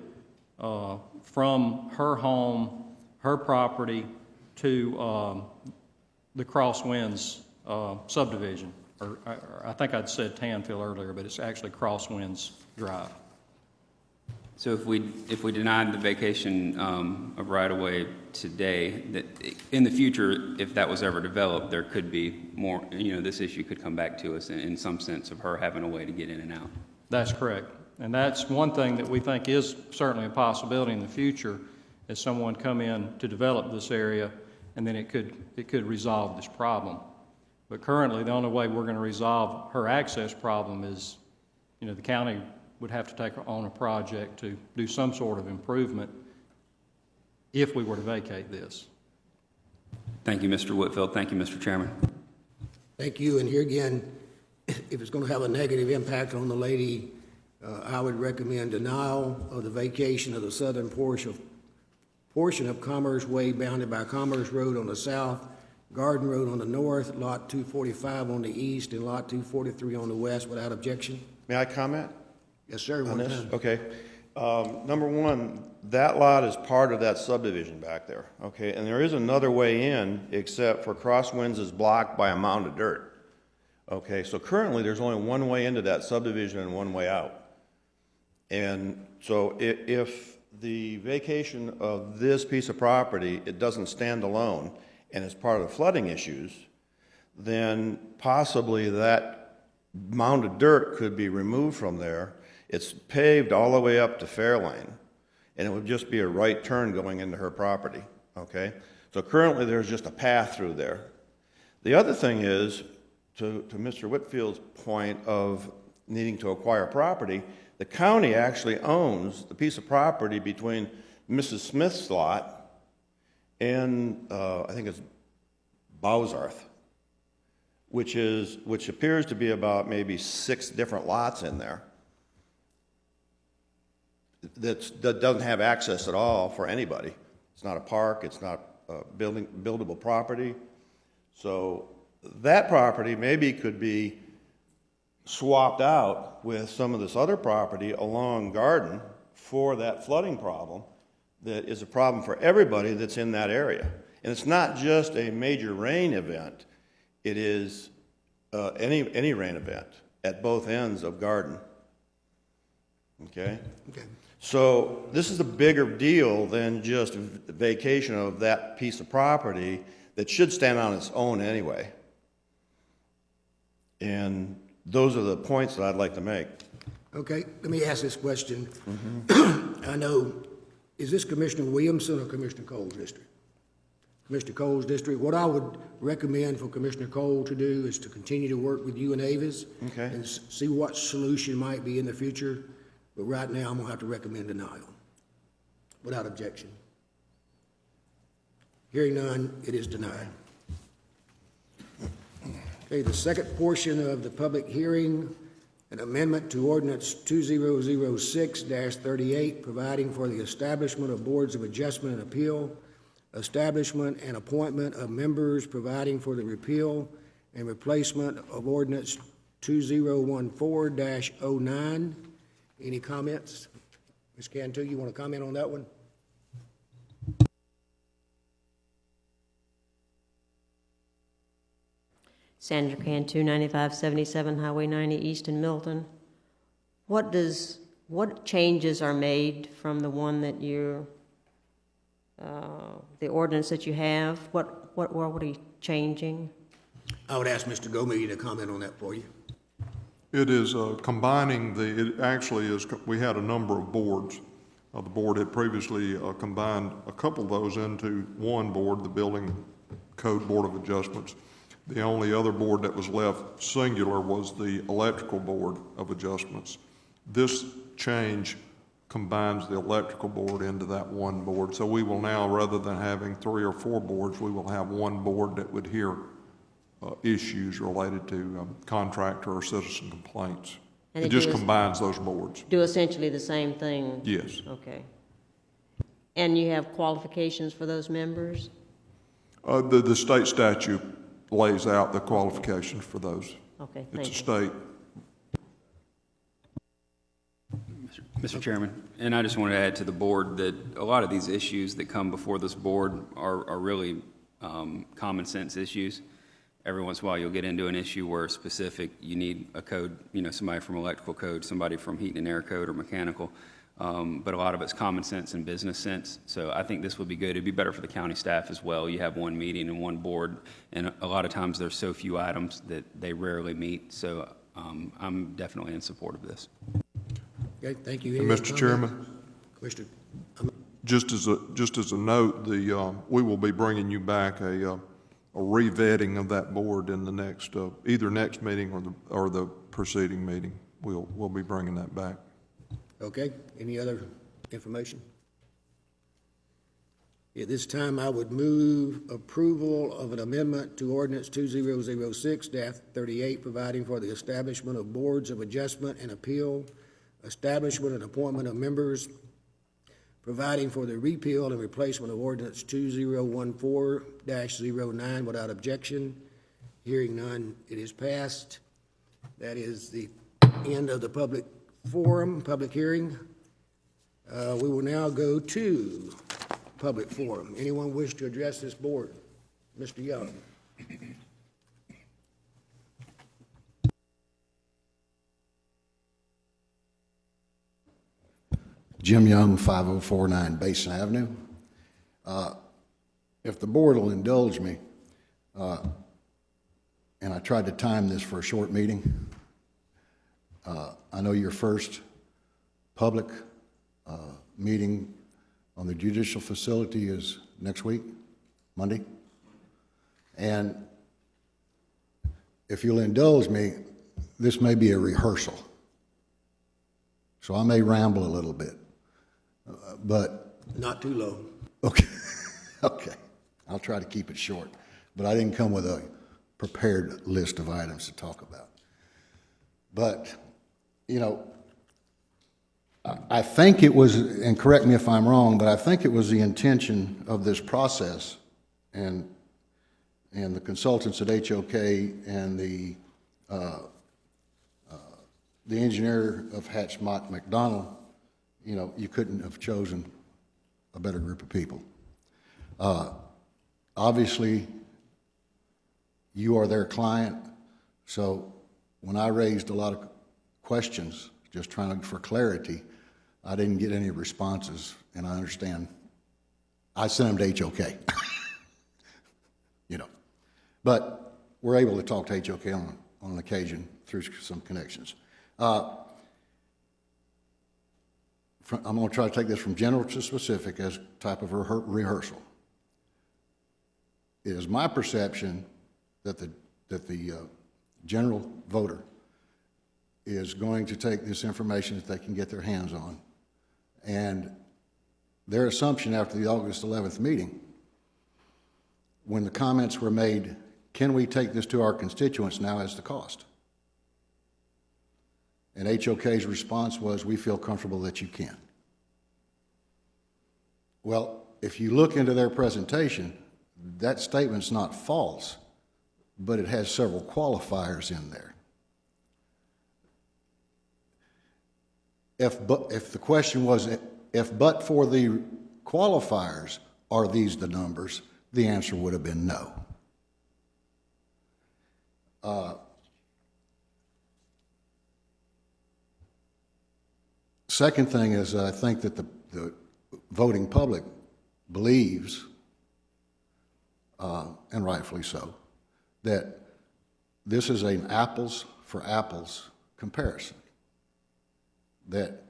from her home, her property, to the Crosswinds subdivision. Or I think I'd said Tanfield earlier, but it's actually Crosswinds Drive. So if we denied the vacation of right-of-way today, that in the future, if that was ever developed, there could be more, this issue could come back to us in some sense of her having a way to get in and out. That's correct. And that's one thing that we think is certainly a possibility in the future, is someone come in to develop this area, and then it could resolve this problem. But currently, the only way we're going to resolve her access problem is, the county would have to take on a project to do some sort of improvement if we were to vacate this. Thank you, Mr. Whitfield. Thank you, Mr. Chairman. Thank you, and here again, if it's going to have a negative impact on the lady, I would recommend denial of the vacation of the southern portion of Commerce Way bounded by Commerce Road on the south, Garden Road on the north, Lot 245 on the east, and Lot 243 on the west, without objection. May I comment Yes, sir. on One this? time. Okay. Number one, that lot is part of that subdivision back there, okay? And there is another way in, except for Crosswinds is blocked by a mound of dirt. Okay, so currently, there's only one way into that subdivision and one way out. And so if the vacation of this piece of property, it doesn't stand alone, and it's part of the flooding issues, then possibly that mound of dirt could be removed from there. It's paved all the way up to Fairlane, and it would just be a right turn going into her property, okay? So currently, there's just a path through there. The other thing is, to Mr. Whitfield's point of needing to acquire property, the county actually owns the piece of property between Mrs. Smith's lot and I think it's Bowsarth, which appears to be about maybe 6 different lots in there that doesn't have access at all for anybody. It's not a park, it's not buildable property. So that property maybe could be swapped out with some of this other property along Garden for that flooding problem that is a problem for everybody that's in that area. And it's not just a major rain event, it is any rain event at both ends of Garden. Okay? Okay. So this is a bigger deal than just the vacation of that piece of property that should stand on its own anyway. And those are the points that I'd like to make. Okay, let me ask this question. I know, is this Commissioner Williamson or Commissioner Cole's district? Commissioner Cole's district. What I would recommend for Commissioner Cole to do is to continue to work with you and Avis. Okay. And see what solution might be in the future. But right now, I'm gonna have to recommend denial, without objection. Hearing none, it is denied. Okay, the second portion of the public hearing, an amendment to ordinance 2006-38, providing for the establishment of boards of adjustment and appeal, establishment and appointment of members, providing for the repeal and replacement of ordinance 2014-09. Any comments? Ms. Cantu, you want to comment on that one? Sandra Can, 295-77 Highway 90 East in Milton. What changes are made from the one that you're, the ordinance that you have? What are you changing? I would ask Mr. Gomez to comment on that for you. It is combining it actually is, we had a number of boards. The board had previously combined a couple of those into one board, the Building Code Board of Adjustments. The only other board that was left singular was the Electrical Board of Adjustments. This change combines the Electrical Board into that one board. So we will now, rather than having 3 or 4 boards, we will have one board that would hear issues related to contractor or citizen complaints. And it just combines those boards. Do essentially the same thing? Yes. Okay. And you have qualifications for those members? The state statute lays out the qualifications for those. Okay, thank you. It's a state. Mr. Chairman, and I just want to add to the board that a lot of these issues that come before this board are really common sense issues. Every once in a while, you'll get into an issue where specific, you need a code, somebody from electrical code, somebody from heating and air code or mechanical, but a lot of it's common sense and business sense. So I think this would be good. It'd be better for the county staff as well. You have one meeting and one board, and a lot of times there's so few items that they rarely meet. So I'm definitely in support of this. Okay, thank you. Mr. Chairman, Commissioner, just as a note, we will be bringing you back a revetting of that board in the next either next meeting or the preceding meeting. We'll be bringing that back. okay, any other information? At this time, I would move approval of an amendment to Ordinance 2006-38, providing for the establishment of boards of adjustment and appeal, establishment and appointment of members, providing for the repeal and replacement of Ordinance 2014-09 without objection. Hearing none, it is passed. That is the end of the public forum, public hearing. We will now go to public forum. Anyone wish to address this board? Mr. Young. Jim Young, 5049 Basin Avenue. If the board will indulge me, and I tried to time this for a short meeting, I know your first public meeting on the judicial facility is next week, Monday. And if you'll indulge me, this may be a rehearsal. So I may ramble a little bit. But Not too low. okay, okay, I'll try to keep it short. But I didn't come with a prepared list of items to talk about. But I think it was, and correct me if I'm wrong, but I think it was the intention of this process, and the consultants at HOK and the engineer of Hatch-Mott McDonald. You couldn't have chosen a better group of people. Obviously, you are their client, so when I raised a lot of questions, just trying for clarity, I didn't get any responses, and I understand. I sent them to HOK, But we're able to talk to HOK on occasion through some connections. I'm going to try to take this from general to specific as type of rehearsal. It is my perception that the general voter is going to take this information that they can get their hands on, and their assumption after the August 11th meeting, when the comments were made, can we take this to our constituents now as the cost? And HOK's response was, we feel comfortable that you can. Well, if you look into their presentation, that statement's not false, but it has several qualifiers in there. If the question was, if but for the qualifiers, are these the numbers? The answer would have been no. Second thing is, I think that the voting public believes, and rightfully so, that this is an apples for apples comparison. That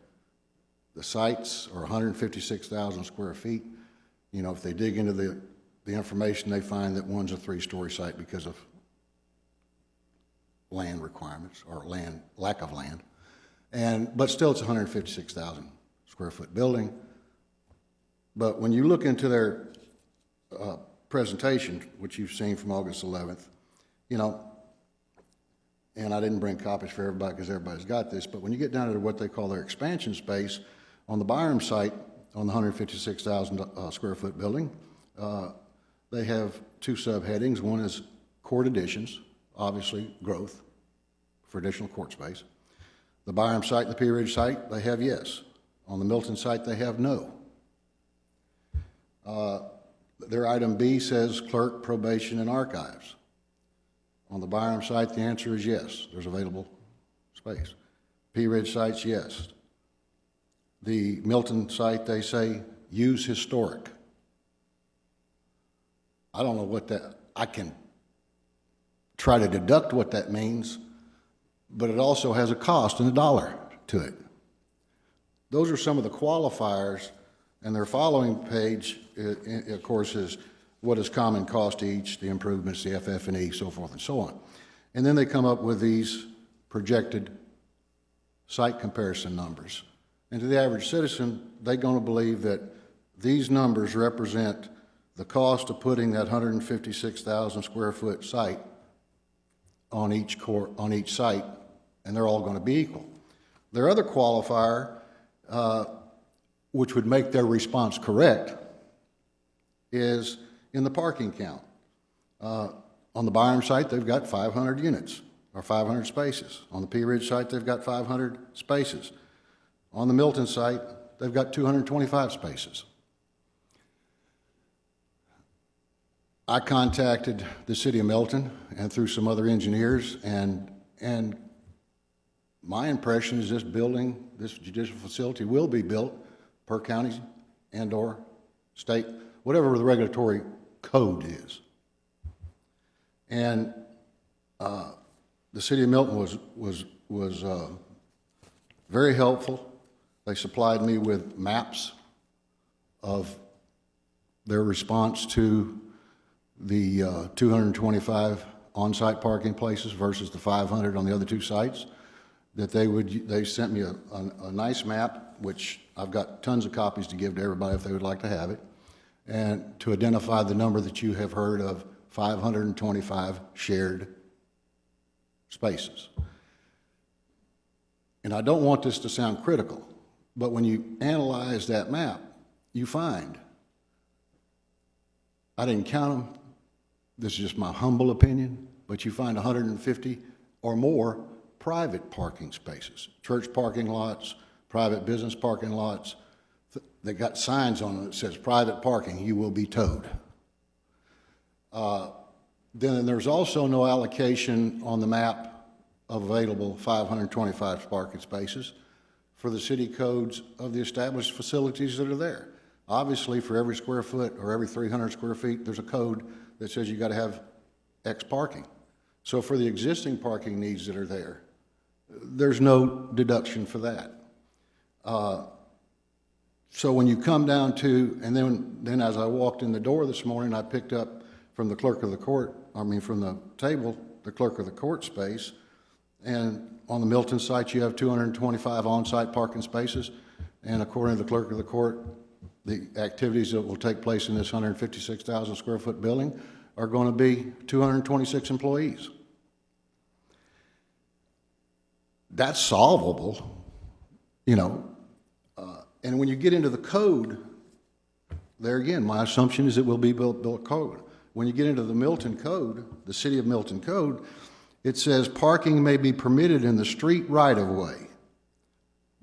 the sites are 156,000 square feet. You know, if they dig into the information, they find that one's a 3-story site because of land requirements or lack of land. But still, it's a 156,000 square foot building. But when you look into their presentation, which you've seen from August 11th, you know, and I didn't bring copies for everybody because everybody's got this, but when you get down to what they call their expansion space, on the Byram site, on the 156,000 square foot building, they have 2 subheadings. One is court additions, obviously growth for additional court space. The Byram site and the Pea Ridge site, they have yes. On the Milton site, they have no. Their item B says clerk, probation, and archives. On the Byram site, the answer is yes, there's available space. Pea Ridge site's yes. The Milton site, they say use historic. I don't know what that, I can try to deduct what that means, but it also has a cost and a dollar to it. Those are some of the qualifiers, and their following page, of course, is what is common cost to each, the improvements, the FF&E, so forth and so on. And then they come up with these projected site comparison numbers. And to the average citizen, they're going to believe that these numbers represent the cost of putting that 156,000 square foot site on each site, and they're all going to be equal. Their other qualifier, which would make their response correct, is in the parking count. On the Byram site, they've got 500 units, or 500 spaces. On the Pea Ridge site, they've got 500 spaces. On the Milton site, they've got 225 spaces. I contacted the city of Milton and through some other engineers, and my impression is this building, this judicial facility will be built per county and or state, whatever the regulatory code is. And the city of Milton was very helpful. They supplied me with maps of their response to the 225 on-site parking places versus the 500 on the other 2 sites. That they sent me a nice map, which I've got tons of copies to give to everybody if they would like to have it, and to identify the number that you have heard of, 525 shared spaces. And I don't want this to sound critical, but when you analyze that map, you find, I didn't count them, this is just my humble opinion, but you find 150 or more private parking spaces, church parking lots, private business parking lots. They got signs on them that says private parking, you will be towed. Then there's also no allocation on the map of available 525 parking spaces for the city codes of the established facilities that are there. Obviously, for every square foot or every 300 square feet, there's a code that says you got to have X parking. So for the existing parking needs that are there, there's no deduction for that. So when you come down to, and then as I walked in the door this morning, I picked up from the clerk of the court, from the table, the clerk of the court space, and on the Milton site, you have 225 on-site parking spaces, and according to the clerk of the court, the activities that will take place in this 156,000 square foot building are going to be 226 employees. That's solvable, and when you get into the code, there again, my assumption is it will be built code. When you get into the Milton code, the city of Milton code, it says parking may be permitted in the street right-of-way,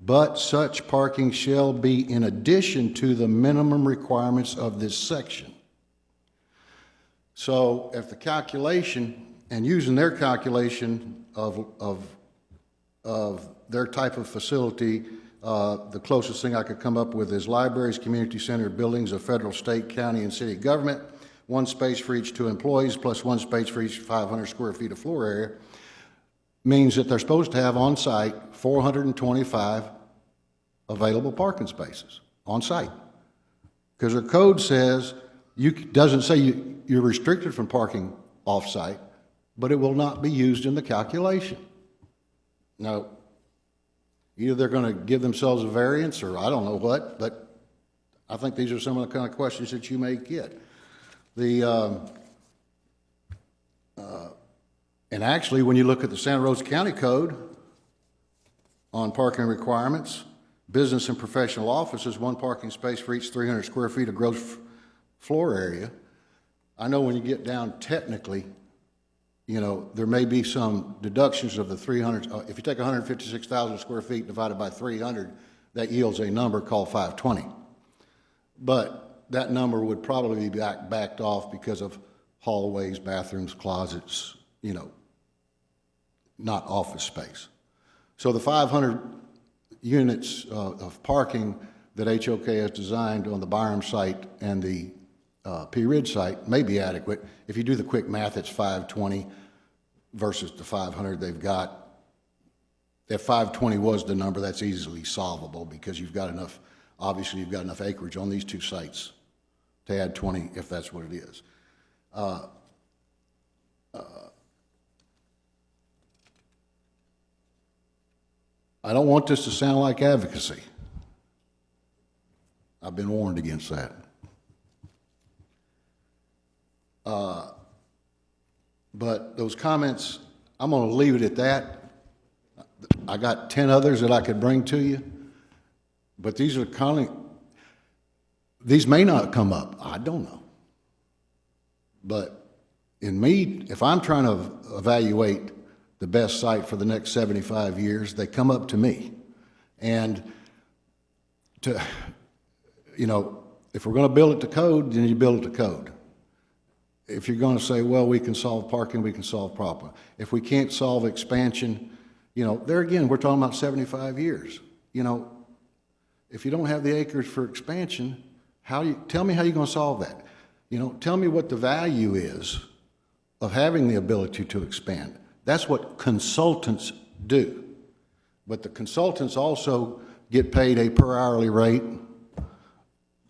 but such parking shall be in addition to the minimum requirements of this section. So if the calculation and using their calculation of their type of facility, the closest thing I could come up with is libraries, community center, buildings of federal, state, county, and city government, one space for each 2 employees, plus one space for each 500 square feet of floor area, means that they're supposed to have on site 425 available parking spaces on site. Because their code says, doesn't say you're restricted from parking off site, but it will not be used in the calculation. Now, either they're going to give themselves a variance or I don't know what, but I think these are some of the kind of questions that you may get. And actually, when you look at the Santa Rosa County Code on parking requirements, business and professional offices, one parking space for each 300 square feet of gross floor area. I know when you get down technically, you know, there may be some deductions of the 300. If you take 156,000 square feet divided by 300, that yields a number called 520. But that number would probably be backed off because of hallways, bathrooms, closets, you know, not office space. So the 500 units of parking that HOK has designed on the Byram site and the P Ridge site may be adequate. If you do the quick math, it's 520 versus the 500 they've got. If 520 was the number, that's easily solvable because you've got enough, obviously you've got enough acreage on these 2 sites to add 20 if that's what it is. I don't want this to sound like advocacy. I've been warned against that. But those comments, I'm going to leave it at that. I got 10 others that I could bring to you, but these may not come up. I don't know. But in me, if I'm trying to evaluate the best site for the next 75 years, they come up to me. And to, you know, if we're going to build it to code, then you build it to code. If you're going to say, well, we can solve parking, we can solve problem. If we can't solve expansion, you know, there again, we're talking about 75 years. You know, if you don't have the acres for expansion, tell me how you're going to solve that. You know, tell me what the value is of having the ability to expand. That's what consultants do. But the consultants also get paid a per hourly rate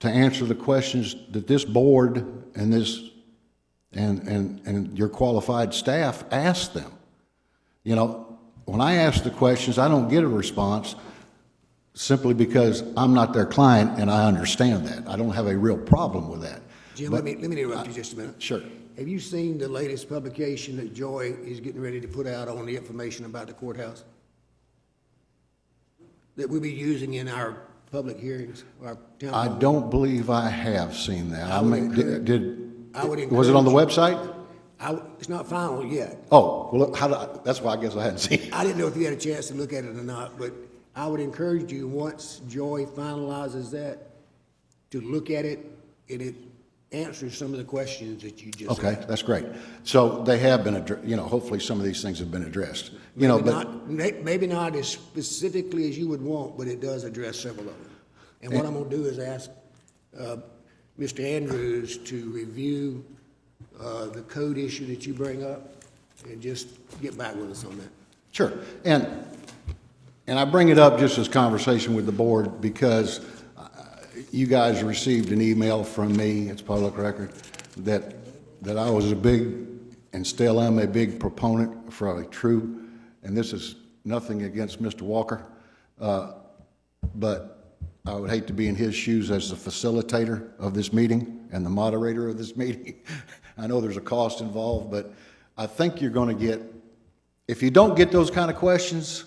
to answer the questions that this board and and your qualified staff ask them. You know, when I ask the questions, I don't get a response simply because I'm not their client and I understand that. I don't have a real problem with that. Jim, let me interrupt you just a minute. Sure. Have you seen the latest publication that Joy is getting ready to put out on the information about the courthouse? That we'll be using in our public hearings, our town hall? I don't believe I have seen that. I would encourage- Was it on the website? It's not final yet. Oh, well, that's why I guess I hadn't seen it. I didn't know if you had a chance to look at it or not, but I would encourage you, once Joy finalizes that, to look at it, and it answers some of the questions that you just Okay, asked. that's great. So they have been, you know, hopefully some of these things have been addressed. You know, but Maybe not as specifically as you would want, but it does address several of them. And what I'm gonna do is ask Mr. Andrews to review the code issue that you bring up and just get back with us on that. Sure. And I bring it up just as conversation with the board because you guys received an email from me, it's public record, that I was a big, and still am a big proponent for a true, and this is nothing against Mr. Walker, but I would hate to be in his shoes as the facilitator of this meeting and the moderator of this meeting. I know there's a cost involved, but I think you're going to get, if you don't get those kind of questions,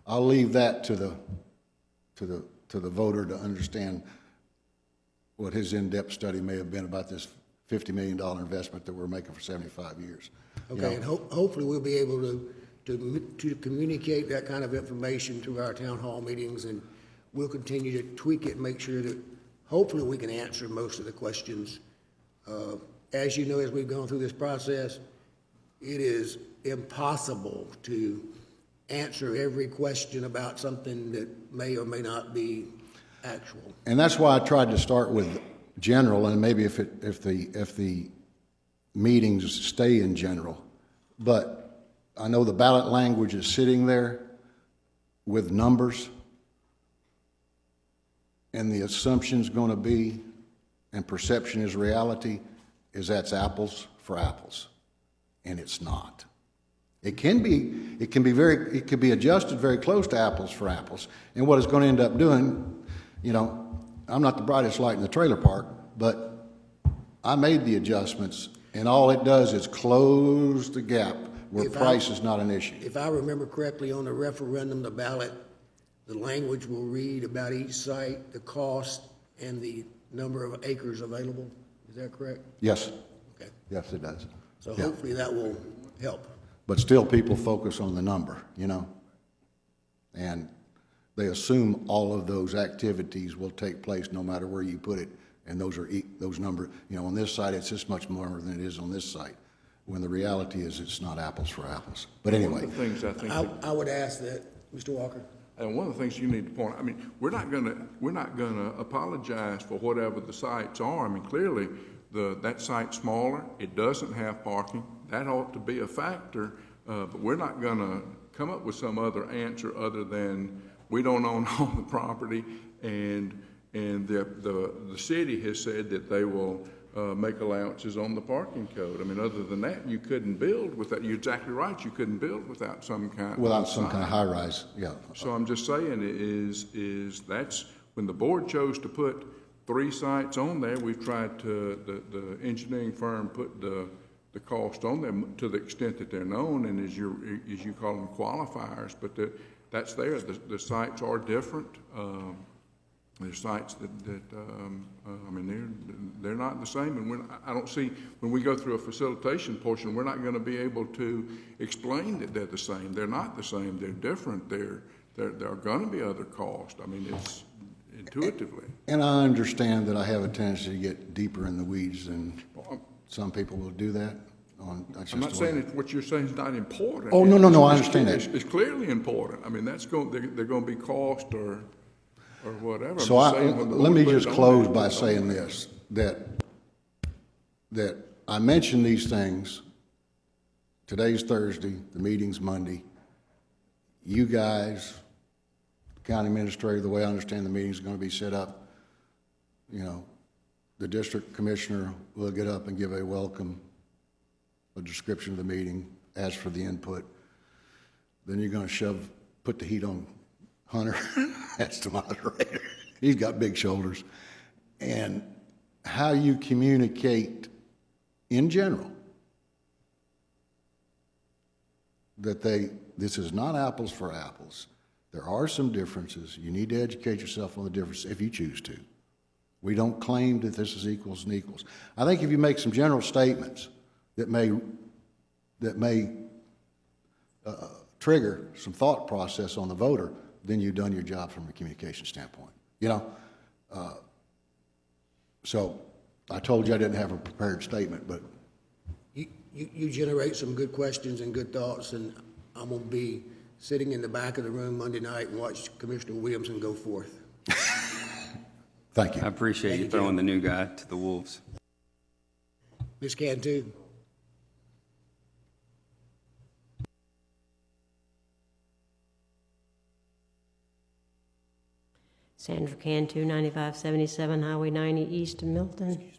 I'll leave that to the voter to understand what his in-depth study may have been about this $50 million investment that we're making for 75 years. Okay, and hopefully we'll be able to communicate that kind of information through our town hall meetings, and we'll continue to tweak it and make sure that hopefully we can answer most of the questions as you know, as we've gone through this process, it is impossible to answer every question about something that may or may not be actual. And that's why I tried to start with general, and maybe if the meetings stay in general. But I know the ballot language is sitting there with numbers, and the assumption's gonna be, and perception is reality, is that's apples for apples. And it's not. It can be adjusted very close to apples for apples. And what it's gonna end up doing, you know, I'm not the brightest light in the trailer park, but I made the adjustments, and all it does is close the gap where price is not an issue. If I remember correctly, on the referendum, the ballot, the language will read about each site, the cost, and the number of acres available. Is that correct? Yes, Okay. yes, it does. So Yeah. hopefully that will help. But still, people focus on the number, you know? And they assume all of those activities will take place no matter where you put it. And those numbers, you know, on this site, it's this much more than it is on this site, when the reality is it's not apples for apples. But anyway. One of the things I think, I would ask that, Mr. Walker. and one of the things you need to point, I mean, we're not gonna apologize for whatever the sites are. I mean, clearly, that site's smaller, it doesn't have parking, that ought to be a factor, but we're not gonna come up with some other answer other than we don't own all the property, and the city has said that they will make allowances on the parking code. I mean, other than that, you couldn't build without, you're exactly right, you couldn't build without some kind of Without some kind of sign. high-rise, yeah. So I'm just saying is that's, when the board chose to put 3 sites on there, we've tried to, the engineering firm put the cost on them to the extent that they're known, and as you call them qualifiers, but that's there. The sites are different. There's sites that I mean, they're not the same, and I don't see, when we go through a facilitation portion, we're not gonna be able to explain that they're the same. They're not the same, they're different, there are gonna be other costs. I mean, it's intuitively. And I understand that I have a tendency to get deeper in the weeds than some people will do that. I'm not saying that what you're saying is not important. Oh, no, I understand that. It's clearly important. I mean, they're gonna be cost or whatever. So I'm just saying when the let me board just put it on close there, by put it on saying there. this, that I mentioned these things. Today's Thursday, the meeting's Monday. You guys, county administrator, the way I understand the meeting's gonna be set up, you know, the district commissioner will get up and give a welcome, a description of the meeting, ask for the input. Then you're gonna put the heat on Hunter, that's the moderator. He's got big shoulders. And how you communicate in general that this is not apples for apples. There are some differences. You need to educate yourself on the differences if you choose to. We don't claim that this is equals and equals. I think if you make some general statements that may trigger some thought process on the voter, then you've done your job from a communication standpoint. You know, so I told you I didn't have a prepared statement, but You generate some good questions and good thoughts, and I'm gonna be sitting in the back of the room Monday night and watch Commissioner Williamson go forth. thank you. I appreciate you throwing the new guy to the wolves. Ms. Cantu? Sandra Cantu, 9577 Highway 90 East of Milton.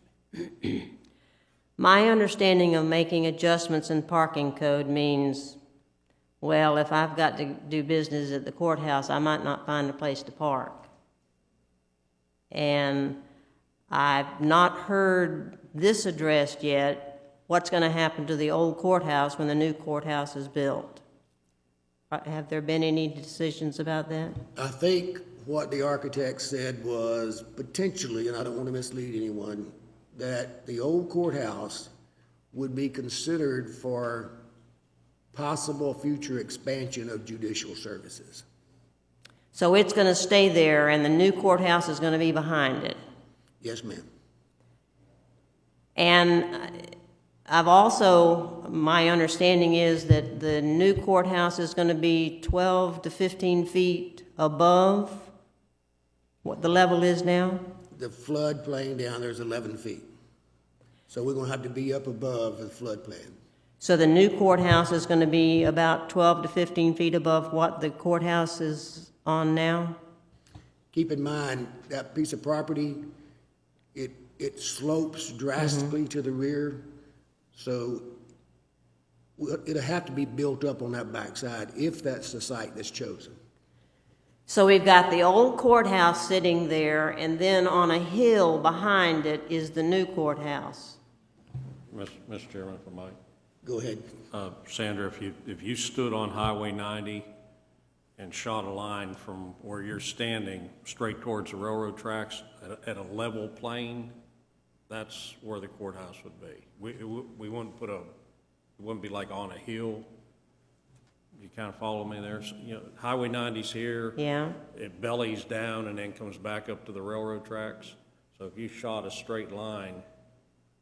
My understanding of making adjustments in parking code means, well, if I've got to do business at the courthouse, I might not find a place to park. And I've not heard this addressed yet, what's going to happen to the old courthouse when the new courthouse is built. Have there been any decisions about that? I think what the architect said was potentially, and I don't want to mislead anyone, that the old courthouse would be considered for possible future expansion of judicial services. So it's going to stay there and the new courthouse is going to be behind it? Yes, ma'am. And I've also, my understanding is that the new courthouse is going to be 12 to 15 feet above what the level is now? The floodplain down there is 11 feet. So we're gonna have to be up above the floodplain. So the new courthouse is going to be about 12 to 15 feet above what the courthouse is on now? Keep in mind, that piece of property, it slopes drastically to the rear, so it'll have to be built up on that backside if that's the site that's chosen. So we've got the old courthouse sitting there, and then on a hill behind it is the new courthouse. Mr. Chairman, if I might. Go ahead. Sandra, if you stood on Highway 90 and shot a line from where you're standing straight towards the railroad tracks at a level plane, that's where the courthouse would be. We wouldn't it wouldn't be like on a hill. You kind of follow me there? So, you know, Highway 90's here. Yeah. It bellies down and then comes back up to the railroad tracks. So if you shot a straight line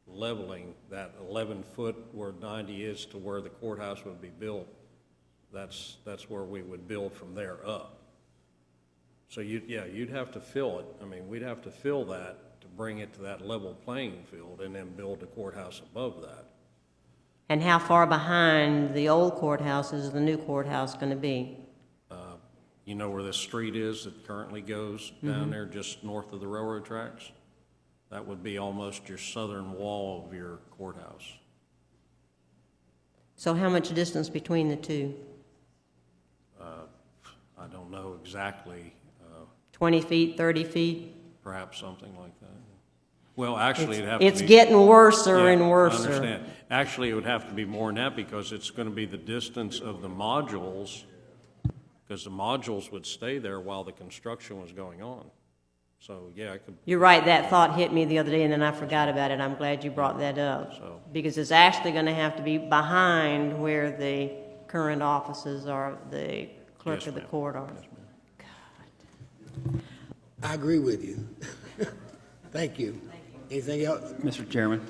leveling that 11-foot where 90 is to where the courthouse would be built, that's where we would build from there up. So you'd have to fill it. I mean, we'd have to fill that to bring it to that level playing field and then build the courthouse above that. And how far behind the old courthouse is the new courthouse going to be? You know where this street is that currently goes down there just north of the railroad tracks? That would be almost your southern wall of your courthouse. So how much distance between the two? I don't know exactly, 20 feet, 30 feet? perhaps something like that. Well, actually, it'd have to be... It's getting worser and I worser. understand. Actually, it would have to be more than that because it's going to be the distance of the modules, because the modules would stay there while the construction was going on. So, yeah, I could... You're right, that thought hit me the other day, and then I forgot about it. I'm glad you brought that up. So- Because it's actually going to have to be behind where the current offices are, the clerk Yes, of the ma'am. court are. I agree with you. Thank you. Anything else? Mr. Chairman,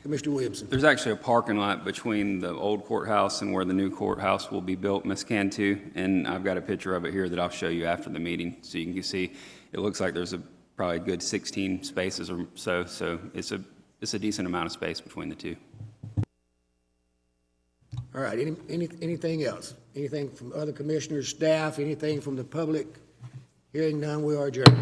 Commissioner Williamson? there's actually a parking lot between the old courthouse and where the new courthouse will be built, Ms. Cantu, and I've got a picture of it here that I'll show you after the meeting, so you can see. It looks like there's probably a good 16 spaces or so, so it's a decent amount of space between the two. All right, anything else? Anything from other commissioners, staff, anything from the public? Hearing none, we are adjourned.